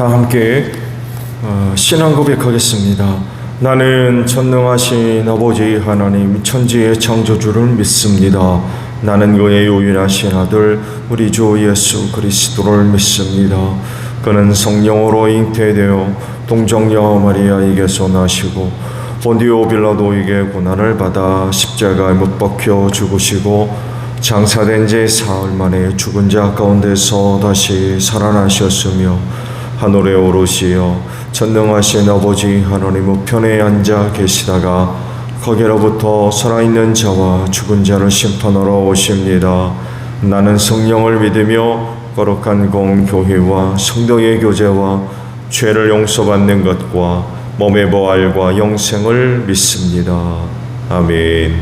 다 함께 신앙 고백하겠습니다. 나는 전능하신 아버지 하나님 천지의 창조주를 믿습니다. 나는 그의 유일하신 아들 우리 주 예수 그리스도를 믿습니다. 그는 성령으로 잉태되어 동정녀 마리아에게서 나시고 본디오 빌라도에게 고난을 받아 십자가에 못 박혀 죽으시고 장사된 지 사흘 만에 죽은 자 가운데서 다시 살아나셨으며 하늘에 오르시어 전능하신 아버지 하나님 우편에 앉아 계시다가 거기로부터 살아있는 자와 죽은 자를 심판하러 오십니다. 나는 성령을 믿으며 거룩한 공교회와 성도의 교제와 죄를 용서받는 것과 몸의 부활과 영생을 믿습니다. 아멘.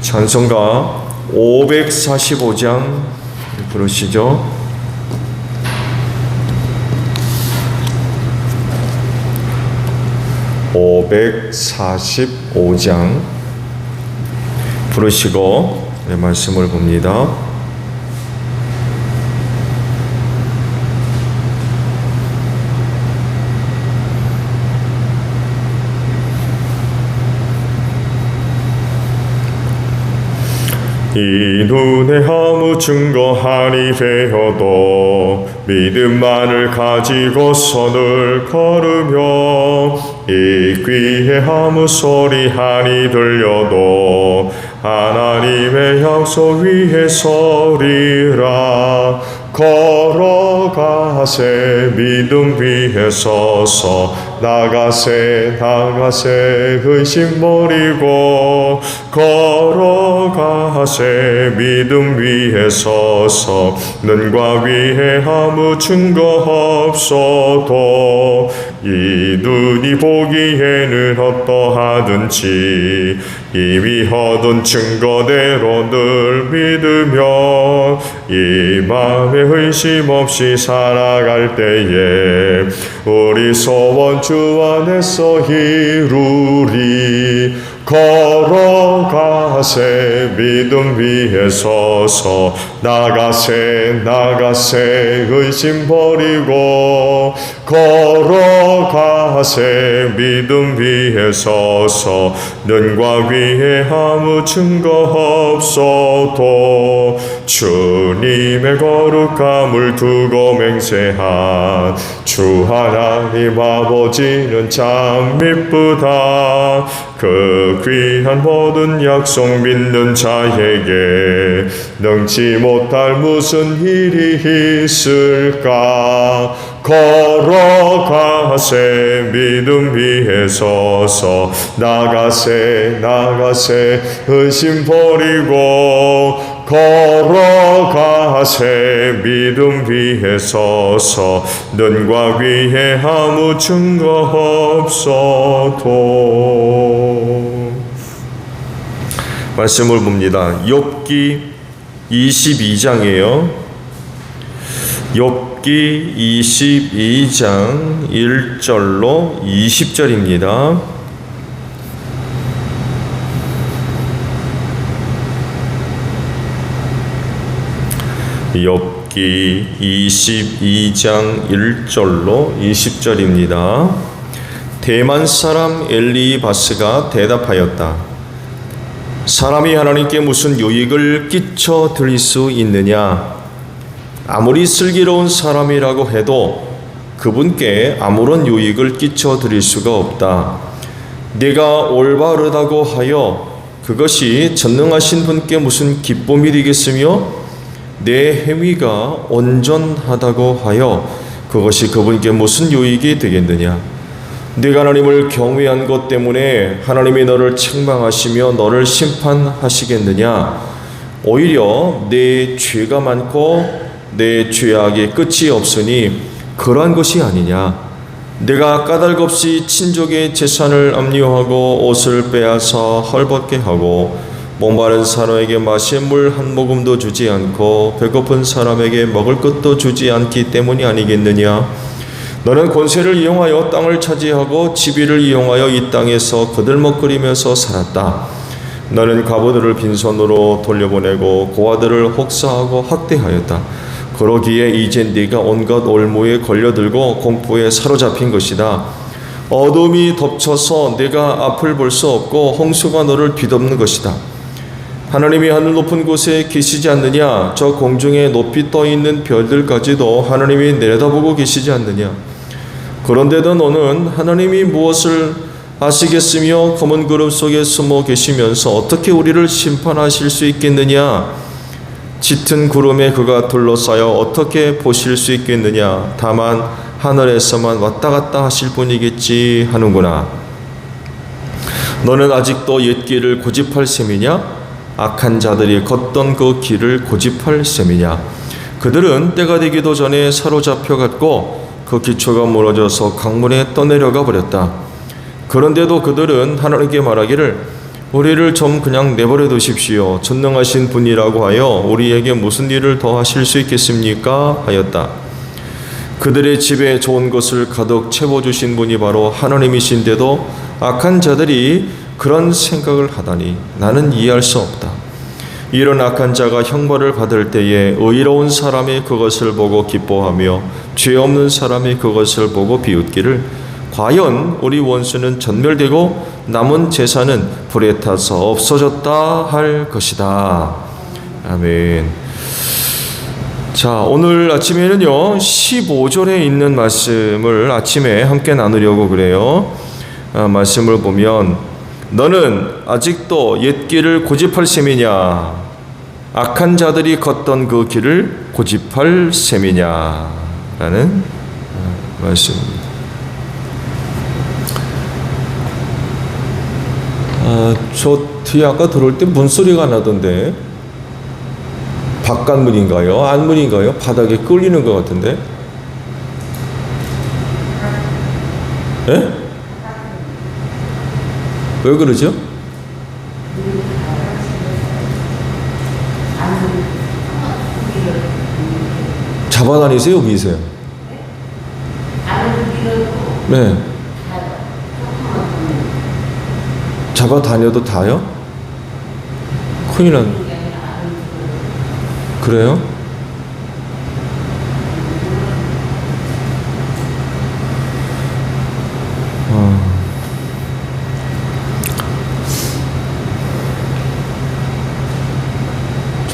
찬송가 545장 부르시죠. 545장 부르시고 말씀을 봅니다. 이 눈에 아무 증거하니 되어도 믿음만을 가지고 선을 걸으며 이 귀에 아무 소리 하니 들려도 하나님의 약속 위에 서리라. 걸어가세 믿음 위에 서서 나가세 의심 버리고 걸어가세 믿음 위에 서서 눈과 위에 아무 증거 없어도 이 눈이 보기에는 어떠하든지 이미 얻은 증거대로 늘 믿으며 이 마음에 의심 없이 살아갈 때에 우리 소원 주 안에서 이루리. 걸어가세 믿음 위에 서서 나가세 의심 버리고 걸어가세 믿음 위에 서서 눈과 위에 아무 증거 없어도 주님의 거룩함을 두고 맹세한 주 하나님 아버지는 참 미쁘다. 그 귀한 모든 약속 믿는 자에게 능치 못할 무슨 일이 있을까. 걸어가세 믿음 위에 서서 나가세 의심 버리고 걸어가세 믿음 위에 서서 눈과 위에 아무 증거 없어도. 말씀을 봅니다. 욥기 22장이에요. 욥기 22장 1절로 20절입니다. 욥기 22장 1절로 20절입니다. 대만 사람 엘리바스가 대답하였다. 사람이 하나님께 무슨 유익을 끼쳐 드릴 수 있느냐? 아무리 슬기로운 사람이라고 해도 그분께 아무런 유익을 끼쳐 드릴 수가 없다. 내가 올바르다고 하여 그것이 전능하신 분께 무슨 기쁨이 되겠으며 내 행위가 온전하다고 하여 그것이 그분께 무슨 유익이 되겠느냐? 네가 하나님을 경외한 것 때문에 하나님이 너를 책망하시며 너를 심판하시겠느냐? 오히려 내 죄가 많고 내 죄악의 끝이 없으니 그러한 것이 아니냐? 내가 까닭없이 친족의 재산을 압류하고 옷을 빼앗아 헐벗게 하고 목마른 사람에게 마실 물 한 모금도 주지 않고 배고픈 사람에게 먹을 것도 주지 않기 때문이 아니겠느냐? 너는 권세를 이용하여 땅을 차지하고 지위를 이용하여 이 땅에서 거들먹거리면서 살았다. 너는 과부들을 빈손으로 돌려보내고 고아들을 혹사하고 학대하였다. 그러기에 이제 네가 온갖 올무에 걸려들고 공포에 사로잡힌 것이다. 어둠이 덮쳐서 네가 앞을 볼 수 없고 홍수가 너를 뒤덮는 것이다. 하나님이 하늘 높은 곳에 계시지 않느냐? 저 공중에 높이 떠 있는 별들까지도 하나님이 내려다보고 계시지 않느냐? 그런데도 너는 하나님이 무엇을 아시겠으며 검은 구름 속에 숨어 계시면서 어떻게 우리를 심판하실 수 있겠느냐? 짙은 구름에 그가 둘러싸여 어떻게 보실 수 있겠느냐? 다만 하늘에서만 왔다 갔다 하실 분이겠지 하는구나. 너는 아직도 옛 길을 고집할 셈이냐? 악한 자들이 걷던 그 길을 고집할 셈이냐? 그들은 때가 되기도 전에 사로잡혀갔고 그 기초가 무너져서 강물에 떠내려가 버렸다. 그런데도 그들은 하나님께 말하기를 우리를 좀 그냥 내버려 두십시오. 전능하신 분이라고 하여 우리에게 무슨 일을 더 하실 수 있겠습니까? 하였다. 그들의 집에 좋은 것을 가득 채워주신 분이 바로 하나님이신데도 악한 자들이 그런 생각을 하다니 나는 이해할 수 없다. 이런 악한 자가 형벌을 받을 때에 의로운 사람이 그것을 보고 기뻐하며 죄 없는 사람이 그것을 보고 비웃기를 과연 우리 원수는 전멸되고 남은 재산은 불에 타서 없어졌다 할 것이다. 아멘. 자, 오늘 아침에는요 15절에 있는 말씀을 아침에 함께 나누려고 그래요. 말씀을 보면 너는 아직도 옛 길을 고집할 셈이냐? 악한 자들이 걷던 그 길을 고집할 셈이냐? 라는 말씀입니다. 저 뒤에 아까 들어올 때 문소리가 나던데 바깥문인가요? 안문인가요? 바닥에 끌리는 것 같은데? 예? 왜 그러죠? 잡아다니세요? 미세요? 네. 잡아다녀도 다요? 큰일 났네. 그래요?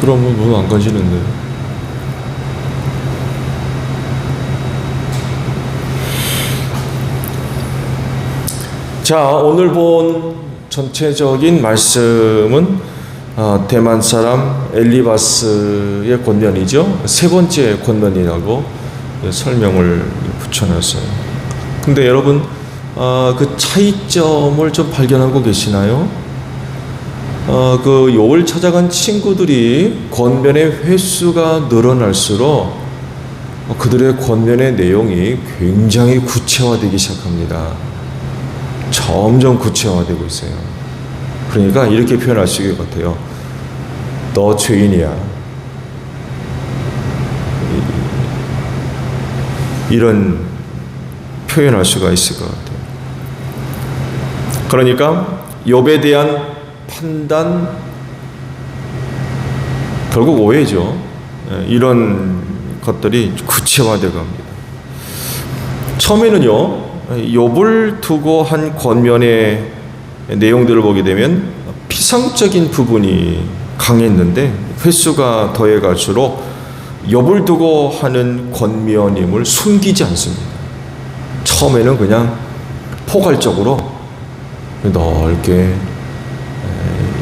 그러면 문 안 가지는데. 자, 오늘 본 전체적인 말씀은 대만 사람 엘리바스의 권면이죠. 세 번째 권면이라고 설명을 붙여놨어요. 근데 여러분 그 차이점을 좀 발견하고 계시나요? 그 욥을 찾아간 친구들이 권면의 횟수가 늘어날수록 그들의 권면의 내용이 굉장히 구체화되기 시작합니다. 점점 구체화되고 있어요. 그러니까 이렇게 표현할 수 있을 것 같아요. 너 죄인이야. 이런 표현할 수가 있을 것 같아요. 그러니까 욥에 대한 판단, 결국 오해죠. 이런 것들이 구체화되어 갑니다. 처음에는요, 욥을 두고 한 권면의 내용들을 보게 되면 피상적인 부분이 강했는데 횟수가 더해갈수록 욥을 두고 하는 권면임을 숨기지 않습니다. 처음에는 그냥 포괄적으로 넓게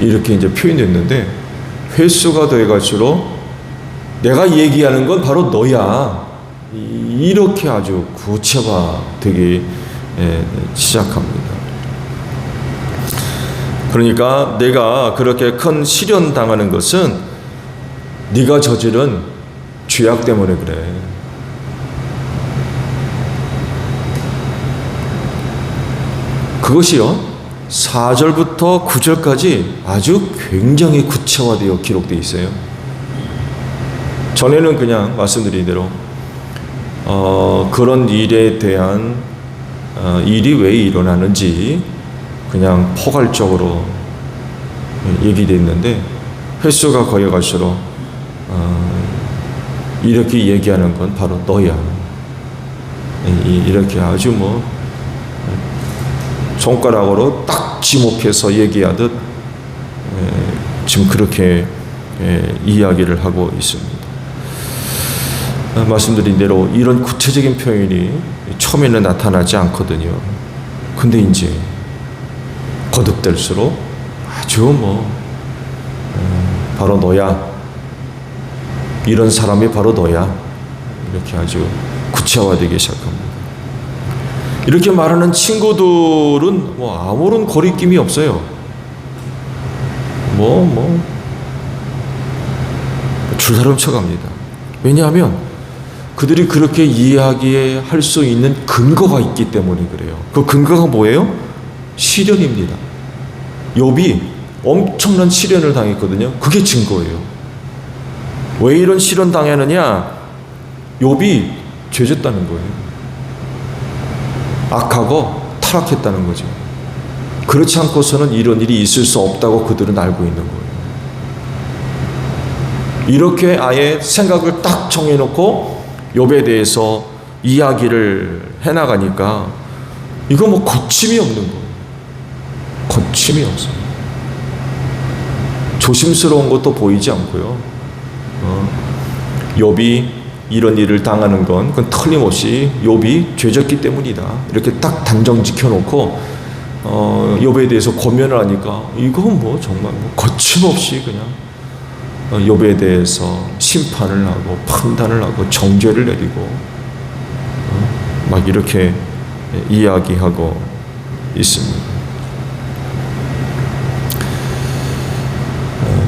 이렇게 이제 표현됐는데 횟수가 더해갈수록 내가 얘기하는 건 바로 너야. 이렇게 아주 구체화되기 시작합니다. 그러니까 내가 그렇게 큰 시련 당하는 것은 네가 저지른 죄악 때문에 그래. 그것이요 4절부터 9절까지 아주 굉장히 구체화되어 기록되어 있어요. 전에는 그냥 말씀드린 대로 그런 일에 대한 일이 왜 일어나는지 그냥 포괄적으로 얘기되어 있는데 횟수가 거의 갈수록 이렇게 얘기하는 건 바로 너야. 이렇게 아주 뭐 손가락으로 딱 지목해서 얘기하듯 지금 그렇게 이야기를 하고 있습니다. 말씀드린 대로 이런 구체적인 표현이 처음에는 나타나지 않거든요. 근데 이제 거듭될수록 아주 뭐 바로 너야, 이런 사람이 바로 너야, 이렇게 아주 구체화되기 시작합니다. 이렇게 말하는 친구들은 뭐 아무런 거리낌이 없어요. 줄다름 쳐갑니다. 왜냐하면 그들이 그렇게 이야기할 수 있는 근거가 있기 때문에 그래요. 그 근거가 뭐예요? 시련입니다. 욥이 엄청난 시련을 당했거든요. 그게 증거예요. 왜 이런 시련 당하느냐? 욥이 죄졌다는 거예요. 악하고 타락했다는 거죠. 그렇지 않고서는 이런 일이 있을 수 없다고 그들은 알고 있는 거예요. 이렇게 아예 생각을 딱 정해놓고 욥에 대해서 이야기를 해나가니까 이거 뭐 거침이 없는 거예요. 거침이 없어요. 조심스러운 것도 보이지 않고요. 욥이 이런 일을 당하는 건 그건 틀림없이 욥이 죄졌기 때문이다. 이렇게 딱 단정 지켜놓고 욥에 대해서 권면을 하니까 이건 뭐 정말 뭐 거침없이 그냥 욥에 대해서 심판을 하고 판단을 하고 정죄를 내리고 막 이렇게 이야기하고 있습니다.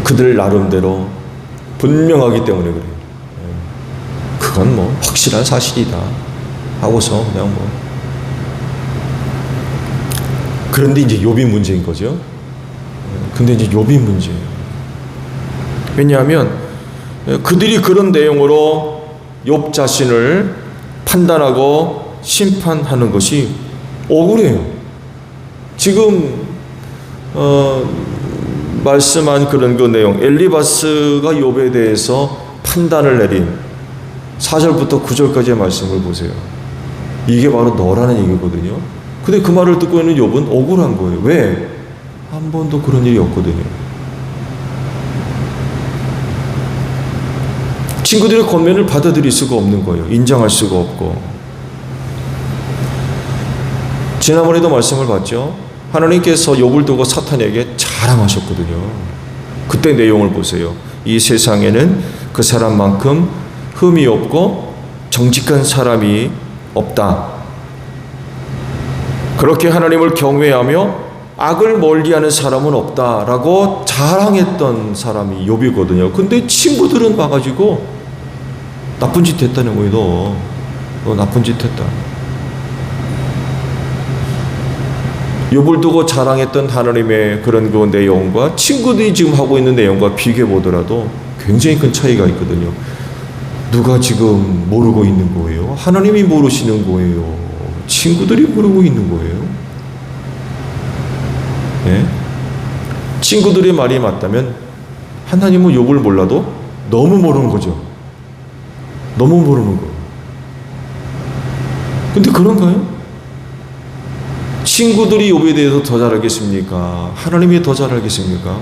그들 나름대로 분명하기 때문에 그래요. 그건 뭐 확실한 사실이다 하고서 그냥 뭐. 그런데 이제 욥이 문제인 거죠. 근데 이제 욥이 문제예요. 왜냐하면 그들이 그런 내용으로 욥 자신을 판단하고 심판하는 것이 억울해요. 지금 말씀한 그런 그 내용, 엘리바스가 욥에 대해서 판단을 내린 4절부터 9절까지의 말씀을 보세요. 이게 바로 너라는 얘기거든요. 근데 그 말을 듣고 있는 욥은 억울한 거예요. 왜? 한 번도 그런 일이 없거든요. 친구들의 권면을 받아들일 수가 없는 거예요. 인정할 수가 없고. 지난번에도 말씀을 봤죠. 하나님께서 욥을 두고 사탄에게 자랑하셨거든요. 그때 내용을 보세요. 이 세상에는 그 사람만큼 흠이 없고 정직한 사람이 없다. 그렇게 하나님을 경외하며 악을 멀리하는 사람은 없다라고 자랑했던 사람이 욥이거든요. 근데 친구들은 와가지고 나쁜 짓 했다는 거예요. 너 나쁜 짓 했다. 욥을 두고 자랑했던 하나님의 그런 그 내용과 친구들이 지금 하고 있는 내용과 비교해 보더라도 굉장히 큰 차이가 있거든요. 누가 지금 모르고 있는 거예요? 하나님이 모르시는 거예요? 친구들이 모르고 있는 거예요? 네? 친구들의 말이 맞다면 하나님은 욥을 몰라도 너무 모르는 거죠. 너무 모르는 거예요. 근데 그런가요? 친구들이 욥에 대해서 더 잘 알겠습니까? 하나님이 더 잘 알겠습니까?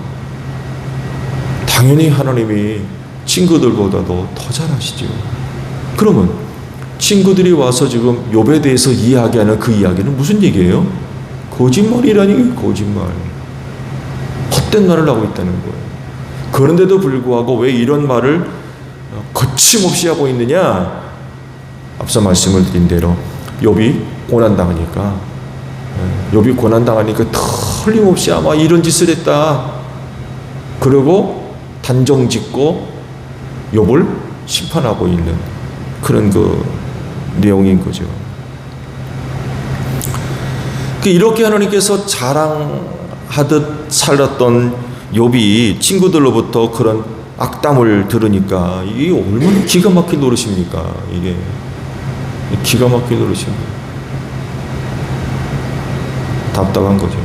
당연히 하나님이 친구들보다도 더 잘 아시죠. 그러면 친구들이 와서 지금 욥에 대해서 이야기하는 그 이야기는 무슨 얘기예요? 거짓말이라니, 거짓말. 헛된 말을 하고 있다는 거예요. 그런데도 불구하고 왜 이런 말을 거침없이 하고 있느냐? 앞서 말씀을 드린 대로 욥이 고난당하니까 틀림없이 아마 이런 짓을 했다. 그리고 단정 짓고 욥을 심판하고 있는 그런 그 내용인 거죠. 이렇게 하나님께서 자랑하듯 살았던 욥이 친구들로부터 그런 악담을 들으니까 이게 얼마나 기가 막힌 노릇입니까? 이게 기가 막힌 노릇입니다. 답답한 거죠.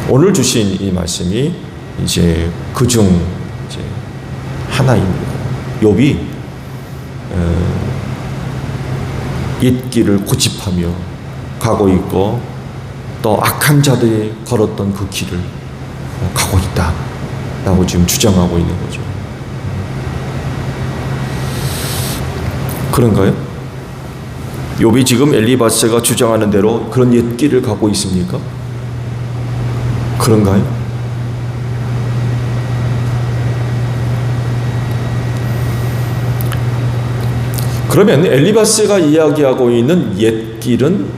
오늘 주신 이 말씀이 이제 그중 이제 하나입니다. 욥이 옛길을 고집하며 가고 있고 또 악한 자들이 걸었던 그 길을 가고 있다라고 지금 주장하고 있는 거죠. 그런가요? 욥이 지금 엘리바스가 주장하는 대로 그런 옛길을 가고 있습니까? 그런가요? 그러면 엘리바스가 이야기하고 있는 옛길은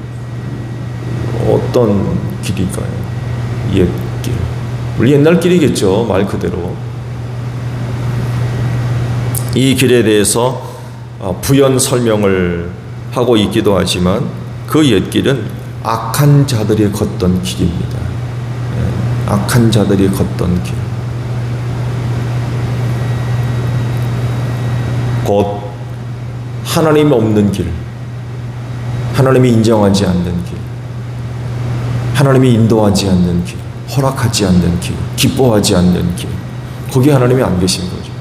어떤 길일까요? 옛길. 우리 옛날 길이겠죠. 말 그대로. 이 길에 대해서 부연 설명을 하고 있기도 하지만 그 옛길은 악한 자들이 걷던 길입니다. 악한 자들이 걷던 길. 곧 하나님이 없는 길, 하나님이 인정하지 않는 길, 하나님이 인도하지 않는 길, 허락하지 않는 길, 기뻐하지 않는 길, 거기 하나님이 안 계신 거죠.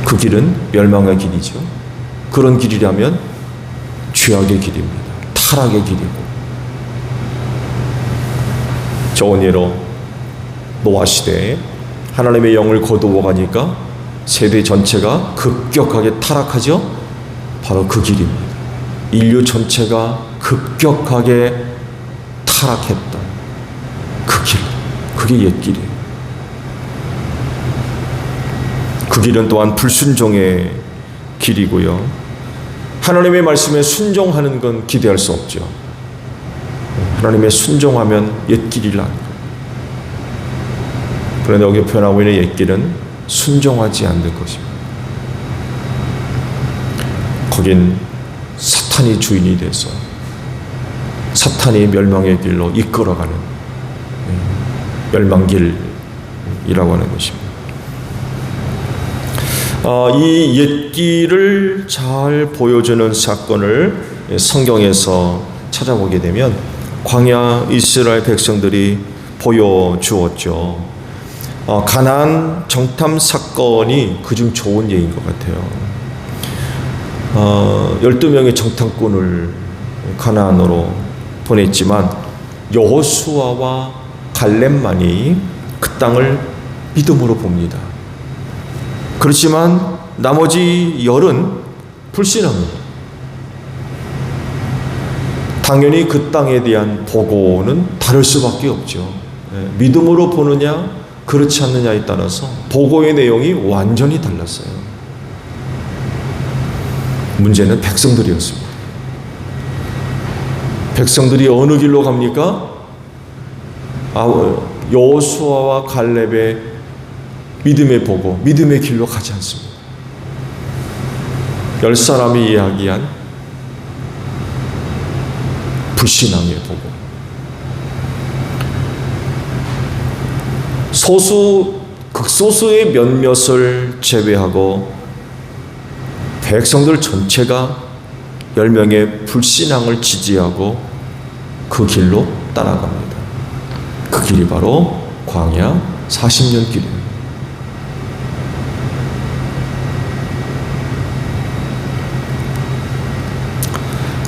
그 길은 멸망의 길이죠. 그런 길이라면 죄악의 길입니다. 타락의 길이고. 좋은 예로 노아 시대에 하나님의 영을 거두어 가니까 세대 전체가 급격하게 타락하죠. 바로 그 길입니다. 인류 전체가 급격하게 타락했던 그 길, 그게 옛길이에요. 그 길은 또한 불순종의 길이고요. 하나님의 말씀에 순종하는 건 기대할 수 없죠. 하나님의 순종하면 옛길이라. 그런데 여기 표현하고 있는 옛길은 순종하지 않는 것입니다. 거긴 사탄이 주인이 돼서 사탄이 멸망의 길로 이끌어가는 멸망길이라고 하는 것입니다. 이 옛길을 잘 보여주는 사건을 성경에서 찾아보게 되면 광야 이스라엘 백성들이 보여주었죠. 가나안 정탐 사건이 그중 좋은 예인 것 같아요. 12명의 정탐꾼을 가나안으로 보냈지만 여호수아와 갈렙만이 그 땅을 믿음으로 봅니다. 그렇지만 나머지 10은 불신합니다. 당연히 그 땅에 대한 보고는 다를 수밖에 없죠. 믿음으로 보느냐 그렇지 않느냐에 따라서 보고의 내용이 완전히 달랐어요. 문제는 백성들이었습니다. 백성들이 어느 길로 갑니까? 여호수아와 갈렙의 믿음의 보고, 믿음의 길로 가지 않습니다. 10사람이 이야기한 불신앙의 보고. 극소수의 몇몇을 제외하고 백성들 전체가 10명의 불신앙을 지지하고 그 길로 따라갑니다. 그 길이 바로 광야 40년 길입니다.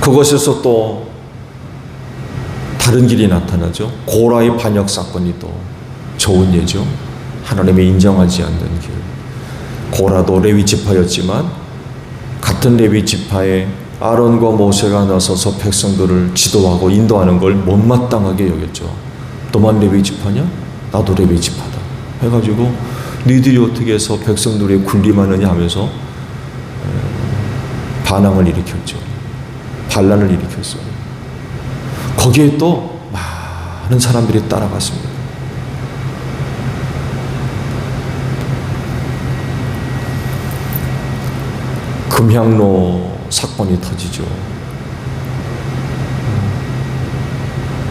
그것에서 또 다른 길이 나타나죠. 고라의 반역 사건이 또 좋은 예죠. 하나님이 인정하지 않는 길. 고라도 레위 지파였지만 같은 레위 지파에 아론과 모세가 나서서 백성들을 지도하고 인도하는 걸 못마땅하게 여겼죠. 너만 레위 지파냐? 나도 레위 지파다. 해가지고 너희들이 어떻게 해서 백성들의 군림하느냐 하면서 반항을 일으켰죠. 반란을 일으켰어요. 거기에 또 많은 사람들이 따라갔습니다. 금향로 사건이 터지죠.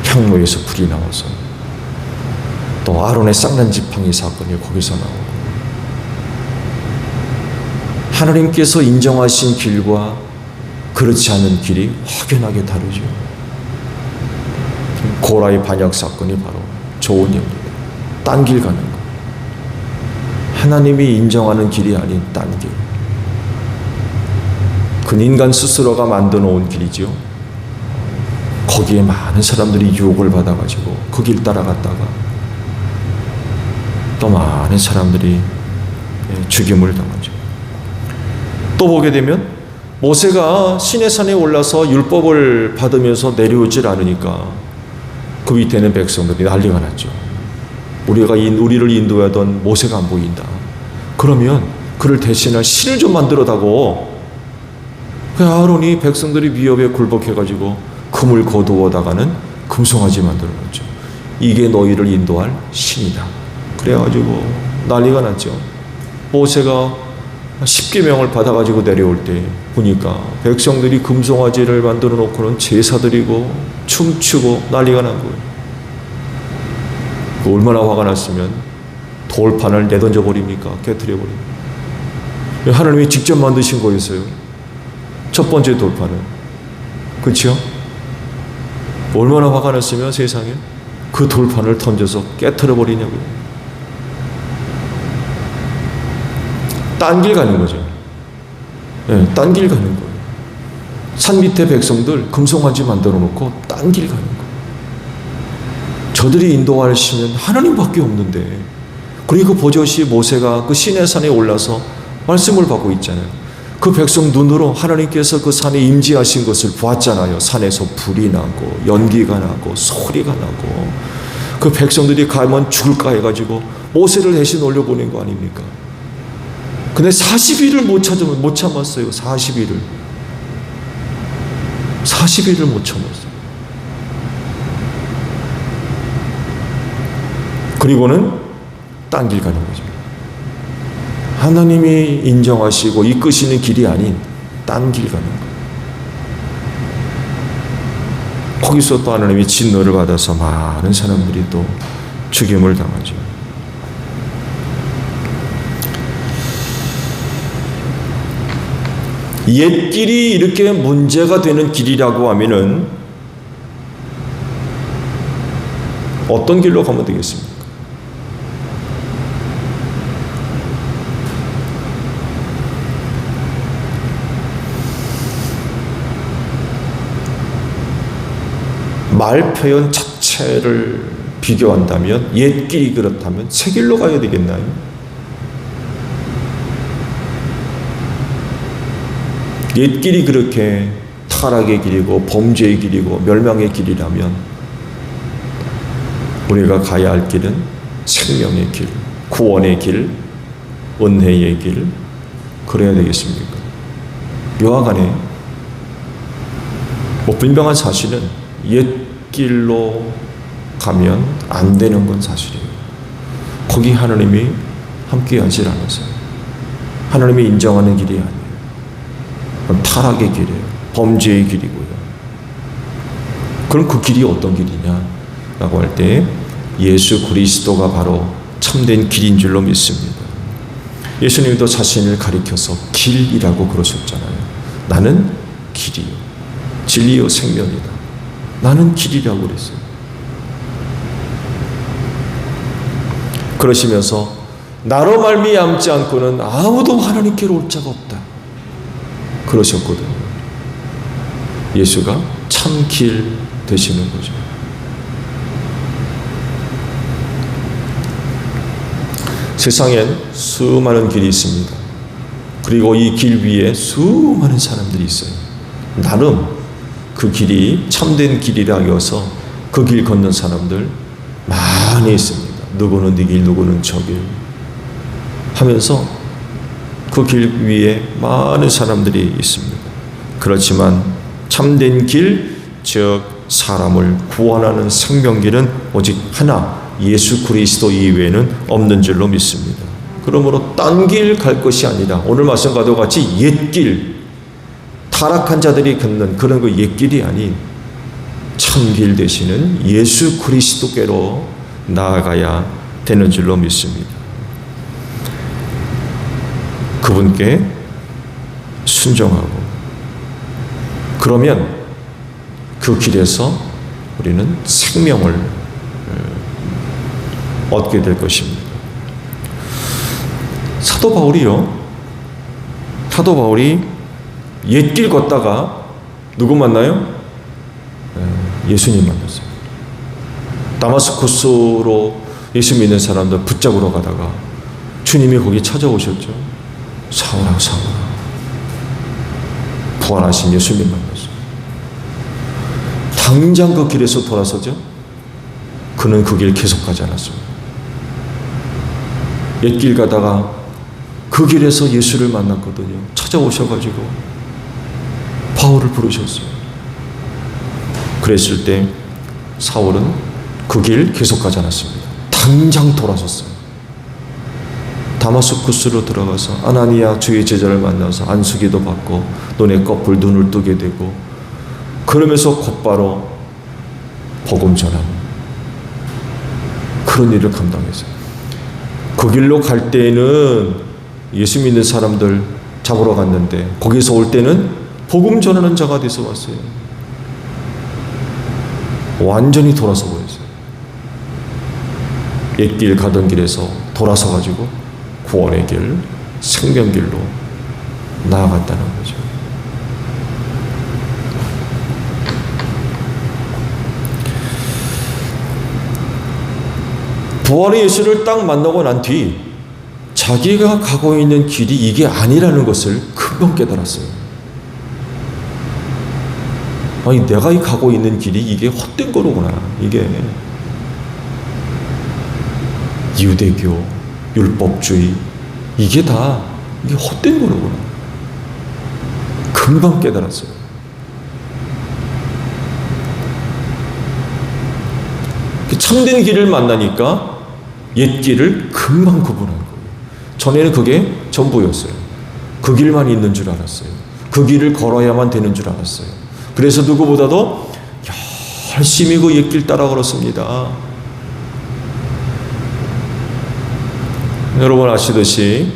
향로에서 불이 나와서 또 아론의 쌍난 지팡이 사건이 거기서 나오고 하나님께서 인정하신 길과 그렇지 않은 길이 확연하게 다르죠. 고라의 반역 사건이 바로 좋은 예입니다. 딴 길 가는 거. 하나님이 인정하는 길이 아닌 딴 길. 그 인간 스스로가 만들어 놓은 길이죠. 거기에 많은 사람들이 유혹을 받아가지고 그 길 따라갔다가 또 많은 사람들이 죽임을 당하죠. 또 보게 되면 모세가 시내산에 올라서 율법을 받으면서 내려오질 않으니까 그 밑에는 백성들이 난리가 났죠. 우리를 인도하던 모세가 안 보인다. 그러면 그를 대신할 신을 좀 만들어다고 아론이 백성들이 위협에 굴복해가지고 금을 거두어다가는 금송아지 만들어놨죠. 이게 너희를 인도할 신이다. 그래가지고 난리가 났죠. 모세가 10계명을 받아가지고 내려올 때 보니까 백성들이 금송아지를 만들어 놓고는 제사 드리고 춤추고 난리가 난 거예요. 얼마나 화가 났으면 돌판을 내던져 버립니까? 깨트려 버립니다. 하나님이 직접 만드신 거였어요. 첫 번째 돌판은. 그렇죠? 얼마나 화가 났으면 세상에 그 돌판을 던져서 깨트려 버리냐고요. 딴 길 가는 거죠. 딴 길 가는 거예요. 산 밑에 백성들 금송아지 만들어 놓고 딴 길 가는 거예요. 저들이 인도할 신은 하나님밖에 없는데, 그리고 버젓이 모세가 그 시내산에 올라서 말씀을 받고 있잖아요. 그 백성 눈으로 하나님께서 그 산에 임재하신 것을 보았잖아요. 산에서 불이 나고 연기가 나고 소리가 나고 그 백성들이 가면 죽을까 해가지고 모세를 대신 올려보낸 거 아닙니까? 근데 40일을 못 참았어요. 40일을 못 참았어요. 그리고는 딴 길 가는 거죠. 하나님이 인정하시고 이끄시는 길이 아닌 딴 길 가는 거예요. 거기서 또 하나님이 진노를 받아서 많은 사람들이 또 죽임을 당하죠. 옛 길이 이렇게 문제가 되는 길이라고 하면은 어떤 길로 가면 되겠습니까? 말 표현 자체를 비교한다면 옛 길이 그렇다면 새 길로 가야 되겠나요? 옛 길이 그렇게 타락의 길이고 범죄의 길이고 멸망의 길이라면 우리가 가야 할 길은 생명의 길, 구원의 길, 은혜의 길, 그래야 되겠습니까? 묘하간에 분명한 사실은 옛 길로 가면 안 되는 건 사실이에요. 거기 하나님이 함께 하지 않아서요. 하나님이 인정하는 길이 아니에요. 타락의 길이에요. 범죄의 길이고요. 그럼 그 길이 어떤 길이냐라고 할 때 예수 그리스도가 바로 참된 길인 줄로 믿습니다. 예수님도 자신을 가리켜서 길이라고 그러셨잖아요. 나는 길이요, 진리요, 생명이다. 나는 길이라고 그랬어요. 그러시면서 나로 말미암지 않고는 아무도 하나님께로 올 자가 없다 그러셨거든요. 예수가 참 길 되시는 거죠. 세상엔 수많은 길이 있습니다. 그리고 이 길 위에 수많은 사람들이 있어요. 나름 그 길이 참된 길이라 여서 그 길 걷는 사람들 많이 있습니다. 누구는 네 길, 누구는 저 길 하면서 그 길 위에 많은 사람들이 있습니다. 그렇지만 참된 길, 즉 사람을 구원하는 생명길은 오직 하나, 예수 그리스도 이외에는 없는 줄로 믿습니다. 그러므로 딴 길 갈 것이 아니라 오늘 말씀과도 같이 옛길, 타락한 자들이 걷는 그런 그 옛길이 아닌 참길 되시는 예수 그리스도께로 나아가야 되는 줄로 믿습니다. 그분께 순종하고 그러면 그 길에서 우리는 생명을 얻게 될 것입니다. 사도 바울이 옛길 걷다가 누구 만나요? 예수님 만났어요. 다마스쿠스로 예수 믿는 사람들 붙잡으러 가다가 주님이 거기 찾아오셨죠. 사울아, 사울아. 부활하신 예수님 만났어요. 당장 그 길에서 돌아서죠. 그는 그 길 계속 가지 않았습니다. 옛길 가다가 그 길에서 예수를 만났거든요. 찾아오셔가지고 바울을 부르셨어요. 그랬을 때 사울은 그 길 계속 가지 않았습니다. 당장 돌아섰어요. 다마스쿠스로 들어가서 아나니아 주의 제자를 만나서 안수기도 받고 눈에 꺼풀 눈을 뜨게 되고, 그러면서 곧바로 복음 전하는 그런 일을 감당했어요. 그 길로 갈 때에는 예수 믿는 사람들 잡으러 갔는데, 거기서 올 때는 복음 전하는 자가 돼서 왔어요. 완전히 돌아서 버렸어요. 옛길 가던 길에서 돌아서 가지고 구원의 길, 생명길로 나아갔다는 거죠. 부활의 예수를 딱 만나고 난 뒤 자기가 가고 있는 길이 이게 아니라는 것을 금방 깨달았어요. 아니, 내가 가고 있는 길이 이게 헛된 거로구나. 이게 유대교, 율법주의, 이게 다 이게 헛된 거로구나. 금방 깨달았어요. 참된 길을 만나니까 옛 길을 금방 구분한 거예요. 전에는 그게 전부였어요. 그 길만 있는 줄 알았어요. 그 길을 걸어야만 되는 줄 알았어요. 그래서 누구보다도 열심히 그 옛 길 따라 걸었습니다. 여러분 아시듯이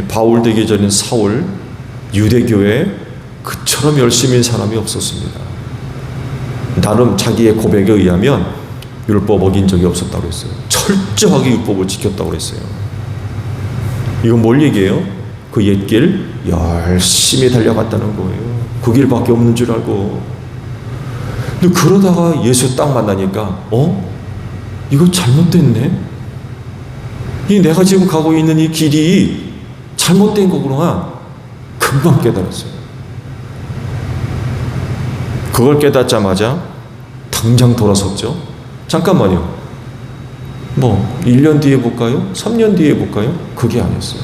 바울 되기 전인 사울, 유대교에 그처럼 열심인 사람이 없었습니다. 나름 자기의 고백에 의하면 율법 어긴 적이 없었다고 했어요. 철저하게 율법을 지켰다고 했어요. 이건 뭘 얘기해요? 그 옛길 열심히 달려갔다는 거예요. 그 길밖에 없는 줄 알고. 근데 그러다가 예수 딱 만나니까 이거 잘못됐네? 이 내가 지금 가고 있는 이 길이 잘못된 거구나. 금방 깨달았어요. 그걸 깨닫자마자 당장 돌아섰죠. 잠깐만요. 1년 뒤에 볼까요? 3년 뒤에 볼까요? 그게 아니었어요.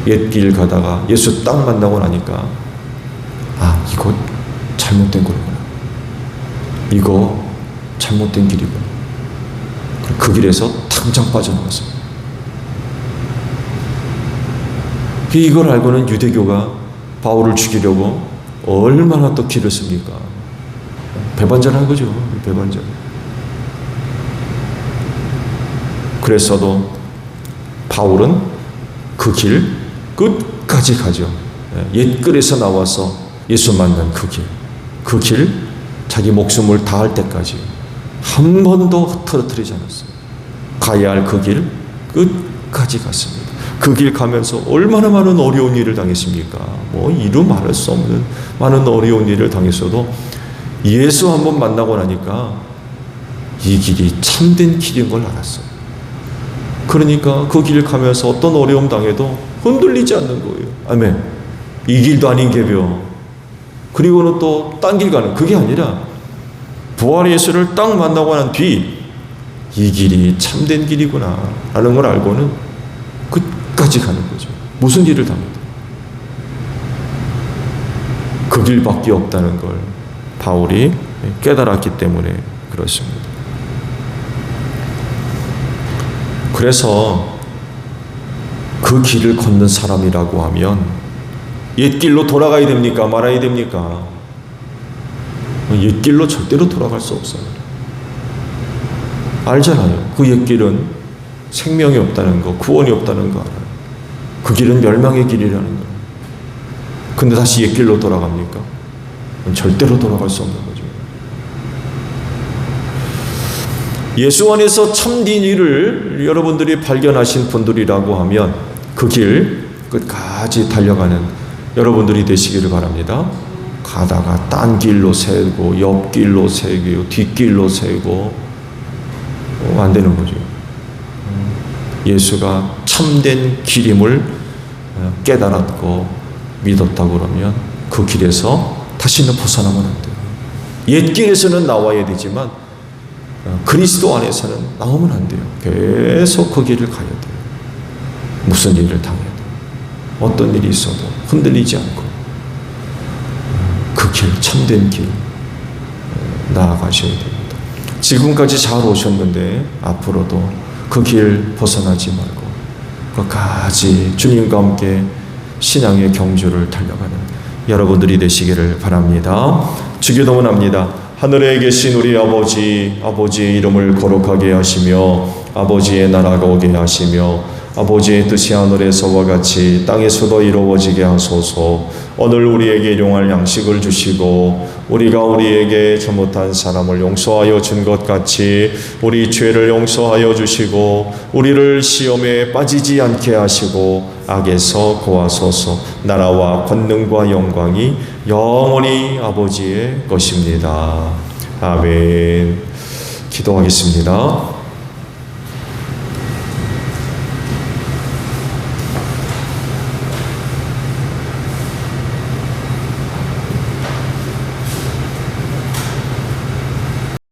옛길 가다가 예수 딱 만나고 나니까 이거 잘못된 거구나. 이거 잘못된 길이구나. 그 길에서 당장 빠져나갔습니다. 이걸 알고는 유대교가 바울을 죽이려고 얼마나 또 길을 씁니까? 배반전한 거죠. 배반전. 그랬어도 바울은 그 길 끝까지 가죠. 옛길에서 나와서 예수 만난 그 길 자기 목숨을 다할 때까지 한 번도 흐트러뜨리지 않았어요. 가야 할 그 길 끝까지 갔습니다. 그 길 가면서 얼마나 많은 어려운 일을 당했습니까? 이루 말할 수 없는 많은 어려운 일을 당했어도 예수 한번 만나고 나니까 이 길이 참된 길인 걸 알았어요. 그러니까 그 길 가면서 어떤 어려움 당해도 흔들리지 않는 거예요. 아멘. 이 길도 아닌 개벼. 그리고는 또 딴 길 가는, 그게 아니라 부활의 예수를 딱 만나고 난 뒤 이 길이 참된 길이구나 라는 걸 알고는 끝까지 가는 거죠. 무슨 일을 당해도 그 길밖에 없다는 걸 바울이 깨달았기 때문에 그렇습니다. 그래서 그 길을 걷는 사람이라고 하면 옛길로 돌아가야 됩니까? 말아야 됩니까? 옛길로 절대로 돌아갈 수 없어요. 알잖아요. 그 옛길은 생명이 없다는 거, 구원이 없다는 거 알아요. 그 길은 멸망의 길이라는 거. 근데 다시 옛길로 돌아갑니까? 절대로 돌아갈 수 없는 거죠. 예수 안에서 참된 일을 여러분들이 발견하신 분들이라고 하면 그 길 끝까지 달려가는 여러분들이 되시기를 바랍니다. 가다가 딴 길로 새고 옆길로 새고 뒷길로 새고 안 되는 거죠. 예수가 참된 길임을 깨달았고 믿었다고 그러면 그 길에서 다시는 벗어나면 안 돼요. 옛 길에서는 나와야 되지만 그리스도 안에서는 나오면 안 돼요. 계속 그 길을 가야 돼요. 무슨 일을 당해도 어떤 일이 있어도 흔들리지 않고 그 길, 참된 길 나아가셔야 됩니다. 지금까지 잘 오셨는데 앞으로도 그 길 벗어나지 말고 끝까지 주님과 함께 신앙의 경주를 달려가는 여러분들이 되시기를 바랍니다. 주기도문 합니다. 하늘에 계신 우리 아버지, 아버지의 이름을 거룩하게 하시며 아버지의 나라가 오게 하시며 아버지의 뜻이 하늘에서와 같이 땅에서도 이루어지게 하소서. 오늘 우리에게 일용할 양식을 주시고 우리가 우리에게 잘못한 사람을 용서하여 준 것 같이 우리 죄를 용서하여 주시고 우리를 시험에 빠지지 않게 하시고 악에서 구하소서. 나라와 권능과 영광이 영원히 아버지의 것입니다. 아멘. 기도하겠습니다.